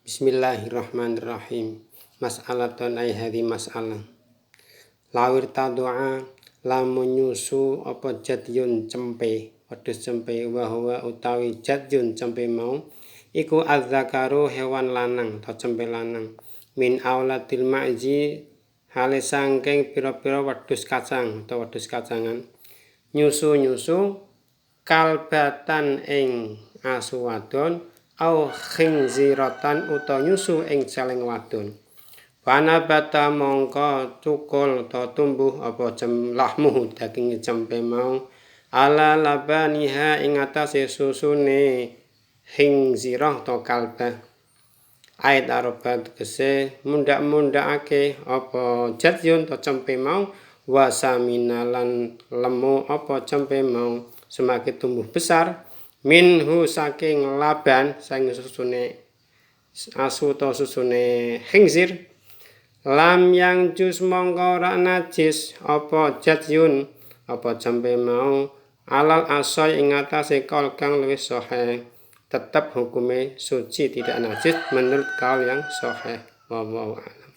Bismillahirrahmanirrahim. Mas'alatun ay hadhi mas'alah. Lawir tadu'a lamun nyusu apa jadyun cempe, wedhus cempe wa huwa utawi jadyun cempe mau iku azzakaru hewan lanang atau cempe lanang min auladil ma'ji hale sangking pira-pira wedhus kacang atau wedhus kacangan nyusu kalbatan ing asu wadon au khinziratan utawa nyusu ing celeng wadon. Panabata mongko cukul atau tumbuh apa lahmu daging cempe mau ala labaniha ing atase susune khinzirah atau kalbah. Ait arobat kese mundak-mundakake apa jadyun atau cempe mau wasaminalan lemu apa cempe mau semakin tumbuh besar minhu saking laban saking susune asu atau susune khinzir lam yang jus mongko ora najis apa jadyun apa cempe mau alal asoy ing atase kaul kang luwih sahih tetap hukume suci tidak najis menurut kaul yang sahih wallahu a'lam.